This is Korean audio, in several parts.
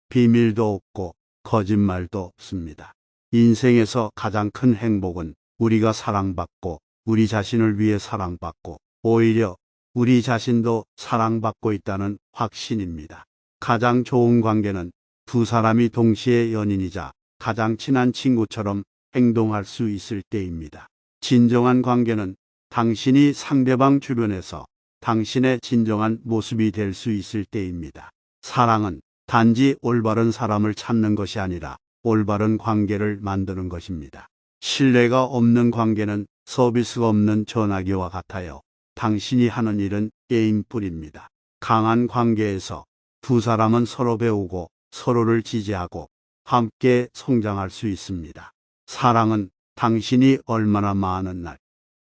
비밀도 없고 거짓말도 없습니다. 인생에서 가장 큰 행복은 우리가 사랑받고 우리 자신을 위해 사랑받고 오히려 우리 자신도 사랑받고 있다는 확신입니다. 가장 좋은 관계는 두 사람이 동시에 연인이자 가장 친한 친구처럼 행동할 수 있을 때입니다. 진정한 관계는 당신이 상대방 주변에서 당신의 진정한 모습이 될 수 있을 때입니다. 사랑은 단지 올바른 사람을 찾는 것이 아니라 올바른 관계를 만드는 것입니다. 신뢰가 없는 관계는 서비스가 없는 전화기와 같아요. 당신이 하는 일은 게임뿐입니다. 강한 관계에서 두 사람은 서로 배우고 서로를 지지하고 함께 성장할 수 있습니다. 사랑은 당신이 얼마나 많은 날,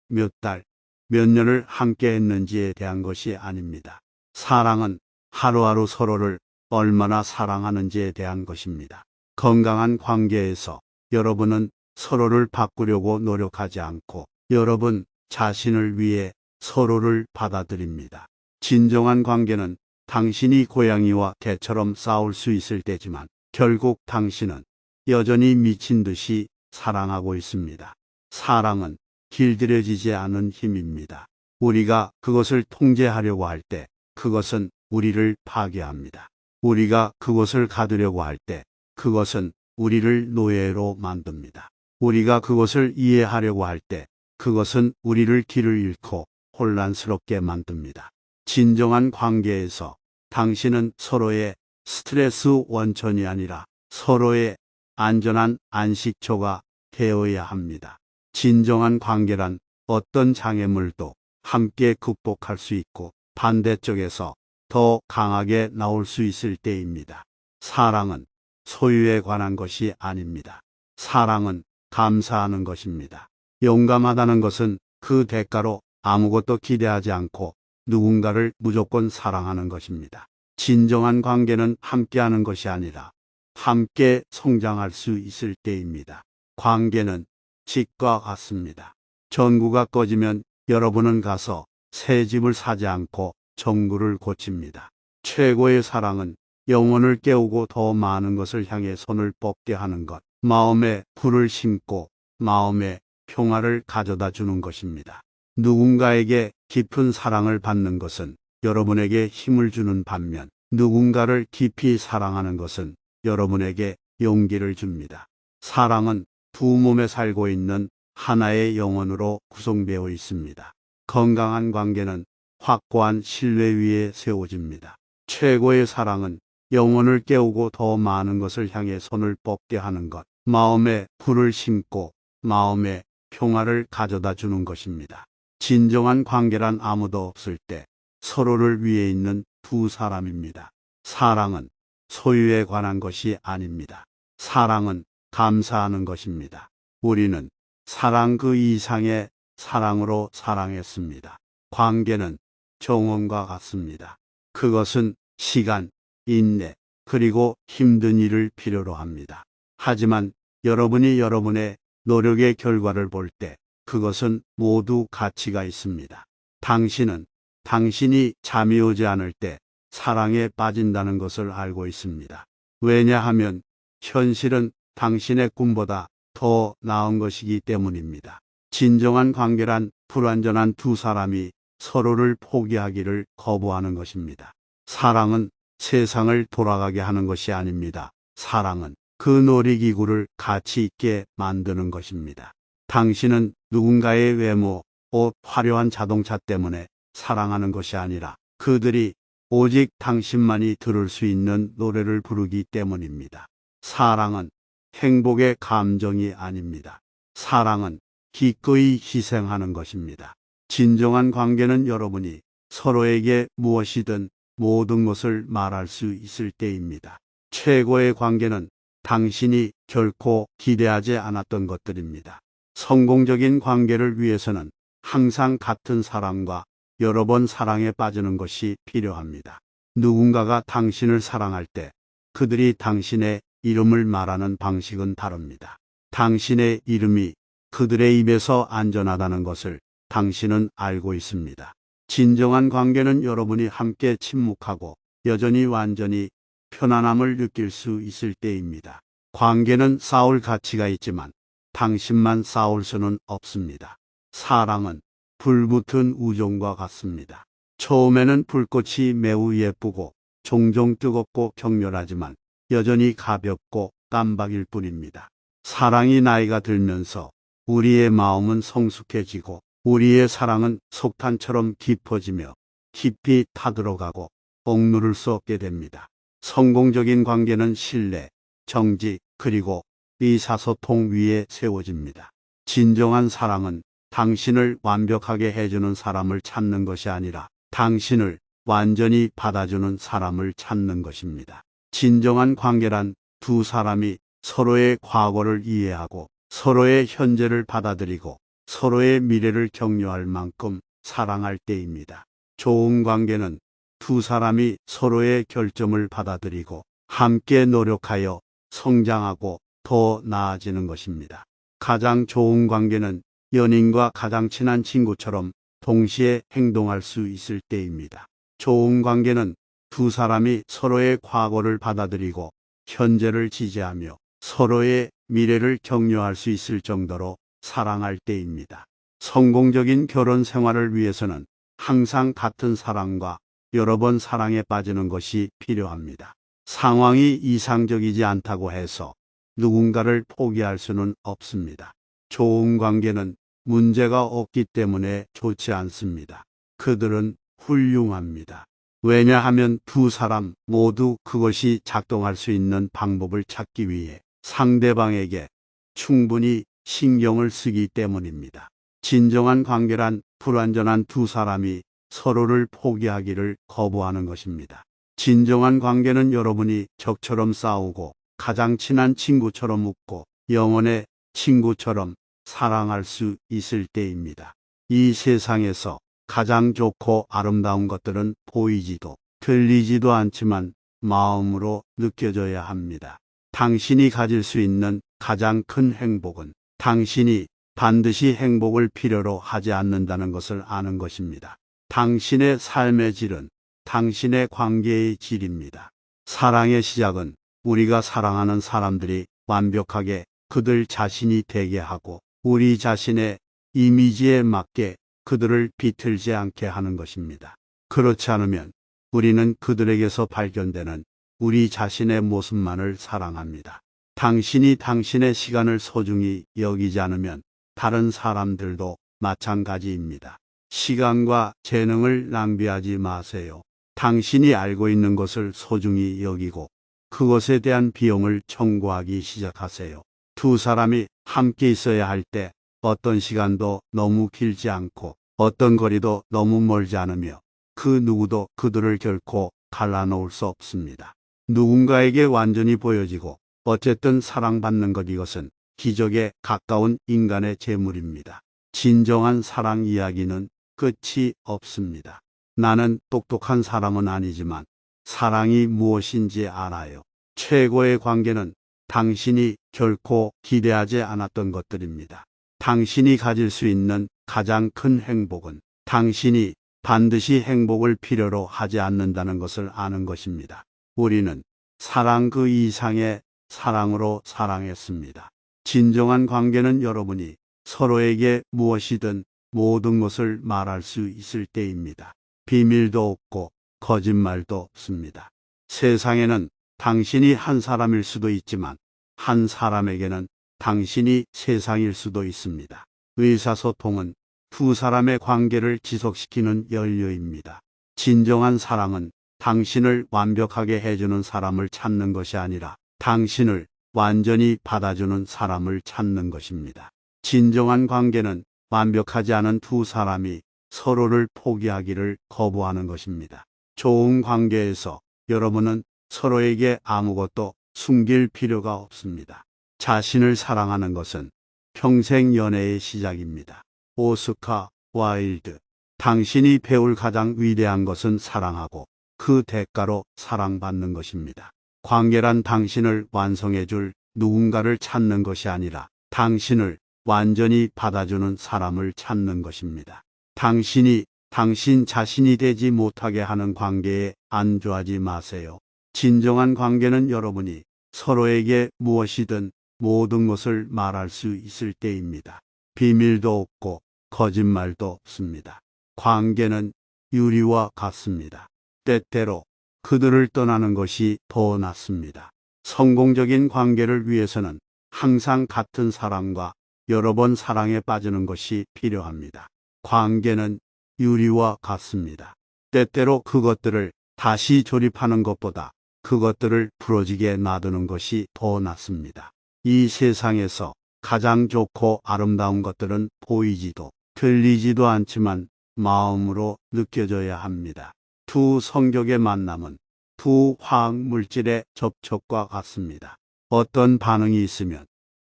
몇 달, 몇 년을 함께 했는지에 대한 것이 아닙니다. 사랑은 하루하루 서로를 얼마나 사랑하는지에 대한 것입니다. 건강한 관계에서 여러분은 서로를 바꾸려고 노력하지 않고 여러분 자신을 위해 서로를 받아들입니다. 진정한 관계는 당신이 고양이와 개처럼 싸울 수 있을 때지만 결국 당신은 여전히 미친 듯이 사랑하고 있습니다. 사랑은 길들여지지 않은 힘입니다. 우리가 그것을 통제하려고 할 때 그것은 우리를 파괴합니다. 우리가 그것을 가두려고 할 때 그것은 우리를 노예로 만듭니다. 우리가 그것을 이해하려고 할 때 그것은 우리를 길을 잃고 혼란스럽게 만듭니다. 진정한 관계에서 당신은 서로의 스트레스 원천이 아니라 서로의 안전한 안식처가 되어야 합니다. 진정한 관계란 어떤 장애물도 함께 극복할 수 있고 반대쪽에서 더 강하게 나올 수 있을 때입니다. 사랑은 소유에 관한 것이 아닙니다. 사랑은 감사하는 것입니다. 용감하다는 것은 그 대가로 아무것도 기대하지 않고 누군가를 무조건 사랑하는 것입니다. 진정한 관계는 함께하는 것이 아니라 함께 성장할 수 있을 때입니다. 관계는 집과 같습니다. 전구가 꺼지면 여러분은 가서 새 집을 사지 않고 전구를 고칩니다. 최고의 사랑은 영혼을 깨우고 더 많은 것을 향해 손을 뻗게 하는 것, 마음에 불을 심고 마음에 평화를 가져다 주는 것입니다. 누군가에게 깊은 사랑을 받는 것은 여러분에게 힘을 주는 반면 누군가를 깊이 사랑하는 것은 여러분에게 용기를 줍니다. 사랑은 두 몸에 살고 있는 하나의 영혼으로 구성되어 있습니다. 건강한 관계는 확고한 신뢰 위에 세워집니다. 최고의 사랑은 영혼을 깨우고 더 많은 것을 향해 손을 뻗게 하는 것, 마음에 불을 심고 마음에 평화를 가져다 주는 것입니다. 진정한 관계란 아무도 없을 때 서로를 위해 있는 두 사람입니다. 사랑은 소유에 관한 것이 아닙니다. 사랑은 감사하는 것입니다. 우리는 사랑 그 이상의 사랑으로 사랑했습니다. 관계는 정원과 같습니다. 그것은 시간, 인내, 그리고 힘든 일을 필요로 합니다. 하지만 여러분이 여러분의 노력의 결과를 볼 때 그것은 모두 가치가 있습니다. 당신은 당신이 잠이 오지 않을 때 사랑에 빠진다는 것을 알고 있습니다. 왜냐하면 현실은 당신의 꿈보다 더 나은 것이기 때문입니다. 진정한 관계란 불완전한 두 사람이 서로를 포기하기를 거부하는 것입니다. 사랑은 세상을 돌아가게 하는 것이 아닙니다. 사랑은 그 놀이기구를 가치 있게 만드는 것입니다. 당신은 누군가의 외모, 옷, 화려한 자동차 때문에 사랑하는 것이 아니라 그들이 오직 당신만이 들을 수 있는 노래를 부르기 때문입니다. 사랑은 행복의 감정이 아닙니다. 사랑은 기꺼이 희생하는 것입니다. 진정한 관계는 여러분이 서로에게 무엇이든 모든 것을 말할 수 있을 때입니다. 최고의 관계는 당신이 결코 기대하지 않았던 것들입니다. 성공적인 관계를 위해서는 항상 같은 사람과 여러 번 사랑에 빠지는 것이 필요합니다. 누군가가 당신을 사랑할 때 그들이 당신의 이름을 말하는 방식은 다릅니다. 당신의 이름이 그들의 입에서 안전하다는 것을 당신은 알고 있습니다. 진정한 관계는 여러분이 함께 침묵하고 여전히 완전히 편안함을 느낄 수 있을 때입니다. 관계는 싸울 가치가 있지만 당신만 싸울 수는 없습니다. 사랑은 불붙은 우정과 같습니다. 처음에는 불꽃이 매우 예쁘고 종종 뜨겁고 격렬하지만 여전히 가볍고 깜박일 뿐입니다. 사랑이 나이가 들면서 우리의 마음은 성숙해지고 우리의 사랑은 석탄처럼 깊어지며 깊이 타들어가고 억누를 수 없게 됩니다. 성공적인 관계는 신뢰, 정직, 그리고 의사소통 위에 세워집니다. 진정한 사랑은 당신을 완벽하게 해주는 사람을 찾는 것이 아니라 당신을 완전히 받아주는 사람을 찾는 것입니다. 진정한 관계란 두 사람이 서로의 과거를 이해하고 서로의 현재를 받아들이고 서로의 미래를 격려할 만큼 사랑할 때입니다. 좋은 관계는 두 사람이 서로의 결점을 받아들이고 함께 노력하여 성장하고 더 나아지는 것입니다. 가장 좋은 관계는 연인과 가장 친한 친구처럼 동시에 행동할 수 있을 때입니다. 좋은 관계는 두 사람이 서로의 과거를 받아들이고 현재를 지지하며 서로의 미래를 격려할 수 있을 정도로 사랑할 때입니다. 성공적인 결혼 생활을 위해서는 항상 같은 사랑과 여러 번 사랑에 빠지는 것이 필요합니다. 상황이 이상적이지 않다고 해서 누군가를 포기할 수는 없습니다. 좋은 관계는 문제가 없기 때문에 좋지 않습니다. 그들은 훌륭합니다. 왜냐하면 두 사람 모두 그것이 작동할 수 있는 방법을 찾기 위해 상대방에게 충분히 신경을 쓰기 때문입니다. 진정한 관계란 불완전한 두 사람이 서로를 포기하기를 거부하는 것입니다. 진정한 관계는 여러분이 적처럼 싸우고 가장 친한 친구처럼 웃고 영원의 친구처럼 사랑할 수 있을 때입니다. 이 세상에서 가장 좋고 아름다운 것들은 보이지도 들리지도 않지만 마음으로 느껴져야 합니다. 당신이 가질 수 있는 가장 큰 행복은 당신이 반드시 행복을 필요로 하지 않는다는 것을 아는 것입니다. 당신의 삶의 질은 당신의 관계의 질입니다. 사랑의 시작은 우리가 사랑하는 사람들이 완벽하게 그들 자신이 되게 하고 우리 자신의 이미지에 맞게 그들을 비틀지 않게 하는 것입니다. 그렇지 않으면 우리는 그들에게서 발견되는 우리 자신의 모습만을 사랑합니다. 당신이 당신의 시간을 소중히 여기지 않으면 다른 사람들도 마찬가지입니다. 시간과 재능을 낭비하지 마세요. 당신이 알고 있는 것을 소중히 여기고 그것에 대한 비용을 청구하기 시작하세요. 두 사람이 함께 있어야 할 때 어떤 시간도 너무 길지 않고 어떤 거리도 너무 멀지 않으며 그 누구도 그들을 결코 갈라놓을 수 없습니다. 누군가에게 완전히 보여지고 어쨌든 사랑받는 것, 이것은 기적에 가까운 인간의 재물입니다. 진정한 사랑 이야기는 끝이 없습니다. 나는 똑똑한 사람은 아니지만 사랑이 무엇인지 알아요. 최고의 관계는 당신이 결코 기대하지 않았던 것들입니다. 당신이 가질 수 있는 가장 큰 행복은 당신이 반드시 행복을 필요로 하지 않는다는 것을 아는 것입니다. 우리는 사랑 그 이상의 사랑으로 사랑했습니다. 진정한 관계는 여러분이 서로에게 무엇이든 모든 것을 말할 수 있을 때입니다. 비밀도 없고 거짓말도 없습니다. 세상에는 당신이 한 사람일 수도 있지만 한 사람에게는 당신이 세상일 수도 있습니다. 의사소통은 두 사람의 관계를 지속시키는 연료입니다. 진정한 사랑은 당신을 완벽하게 해주는 사람을 찾는 것이 아니라 당신을 완전히 받아주는 사람을 찾는 것입니다. 진정한 관계는 완벽하지 않은 두 사람이 서로를 포기하기를 거부하는 것입니다. 좋은 관계에서 여러분은 서로에게 아무것도 숨길 필요가 없습니다. 자신을 사랑하는 것은 평생 연애의 시작입니다. 오스카 와일드. 당신이 배울 가장 위대한 것은 사랑하고 그 대가로 사랑받는 것입니다. 관계란 당신을 완성해 줄 누군가를 찾는 것이 아니라 당신을 완전히 받아주는 사람을 찾는 것입니다. 당신이 당신 자신이 되지 못하게 하는 관계에 안주하지 마세요. 진정한 관계는 여러분이 서로에게 무엇이든 모든 것을 말할 수 있을 때입니다. 비밀도 없고 거짓말도 없습니다. 관계는 유리와 같습니다. 때때로 그들을 떠나는 것이 더 낫습니다. 성공적인 관계를 위해서는 항상 같은 사람과 여러 번 사랑에 빠지는 것이 필요합니다. 관계는 유리와 같습니다. 때때로 그것들을 다시 조립하는 것보다 그것들을 부러지게 놔두는 것이 더 낫습니다. 이 세상에서 가장 좋고 아름다운 것들은 보이지도 들리지도 않지만 마음으로 느껴져야 합니다. 두 성격의 만남은 두 화학 물질의 접촉과 같습니다. 어떤 반응이 있으면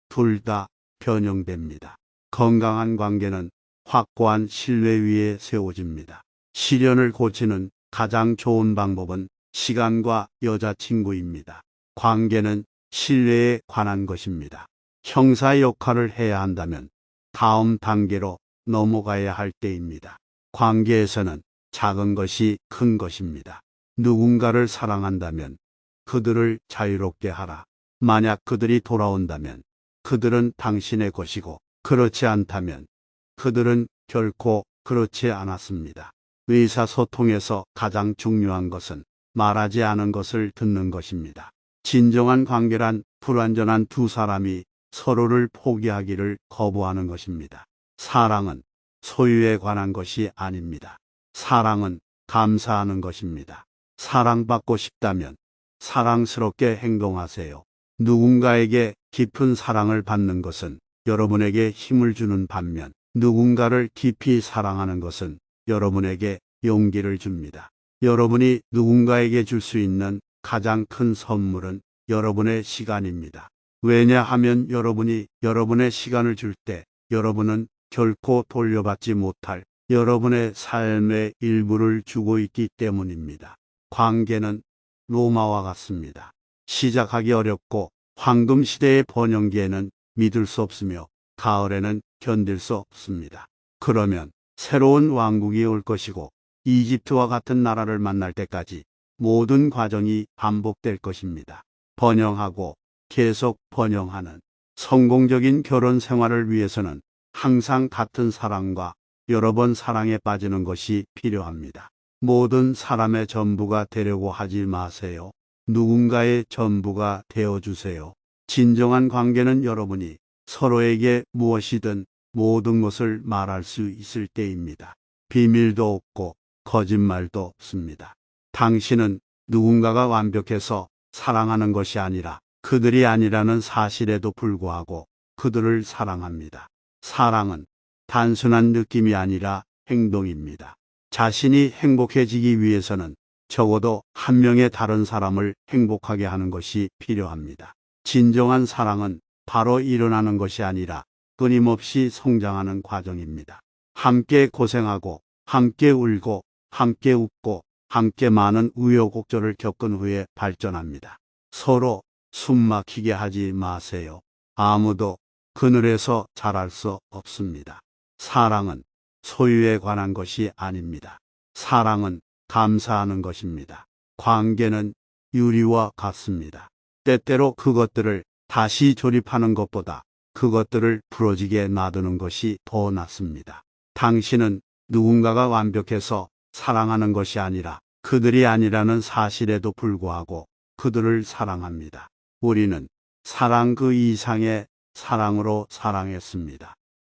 둘 다 변형됩니다. 건강한 관계는 확고한 신뢰 위에 세워집니다. 시련을 고치는 가장 좋은 방법은 시간과 여자친구입니다. 관계는 신뢰에 관한 것입니다. 형사 역할을 해야 한다면 다음 단계로 넘어가야 할 때입니다. 관계에서는 작은 것이 큰 것입니다. 누군가를 사랑한다면 그들을 자유롭게 하라. 만약 그들이 돌아온다면 그들은 당신의 것이고 그렇지 않다면 그들은 결코 그렇지 않았습니다. 의사소통에서 가장 중요한 것은 말하지 않은 것을 듣는 것입니다. 진정한 관계란 불완전한 두 사람이 서로를 포기하기를 거부하는 것입니다. 사랑은 소유에 관한 것이 아닙니다. 사랑은 감사하는 것입니다. 사랑받고 싶다면 사랑스럽게 행동하세요. 누군가에게 깊은 사랑을 받는 것은 여러분에게 힘을 주는 반면 누군가를 깊이 사랑하는 것은 여러분에게 용기를 줍니다. 여러분이 누군가에게 줄 수 있는 가장 큰 선물은 여러분의 시간입니다. 왜냐하면 여러분이 여러분의 시간을 줄 때 여러분은 결코 돌려받지 못할 여러분의 삶의 일부를 주고 있기 때문입니다. 관계는 로마와 같습니다. 시작하기 어렵고 황금 시대의 번영기에는 믿을 수 없으며 가을에는 견딜 수 없습니다. 그러면 새로운 왕국이 올 것이고 이집트와 같은 나라를 만날 때까지 모든 과정이 반복될 것입니다. 번영하고 계속 번영하는 성공적인 결혼 생활을 위해서는 항상 같은 사람과 여러 번 사랑에 빠지는 것이 필요합니다. 모든 사람의 전부가 되려고 하지 마세요. 누군가의 전부가 되어주세요. 진정한 관계는 여러분이 서로에게 무엇이든 모든 것을 말할 수 있을 때입니다. 비밀도 없고 거짓말도 없습니다. 당신은 누군가가 완벽해서 사랑하는 것이 아니라 그들이 아니라는 사실에도 불구하고 그들을 사랑합니다. 사랑은 단순한 느낌이 아니라 행동입니다. 자신이 행복해지기 위해서는 적어도 한 명의 다른 사람을 행복하게 하는 것이 필요합니다. 진정한 사랑은 바로 일어나는 것이 아니라 끊임없이 성장하는 과정입니다. 함께 고생하고 함께 울고 함께 웃고 함께 많은 우여곡절을 겪은 후에 발전합니다. 서로 숨막히게 하지 마세요. 아무도 그늘에서 자랄 수 없습니다. 사랑은 소유에 관한 것이 아닙니다. 사랑은 감사하는 것입니다. 관계는 유리와 같습니다. 때때로 그것들을 다시 조립하는 것보다 그것들을 부러지게 놔두는 것이 더 낫습니다. 당신은 누군가가 완벽해서 사랑하는 것이 아니라 그들이 아니라는 사실에도 불구하고 그들을 사랑합니다. 우리는 사랑 그 이상의 사랑으로 사랑했습니다.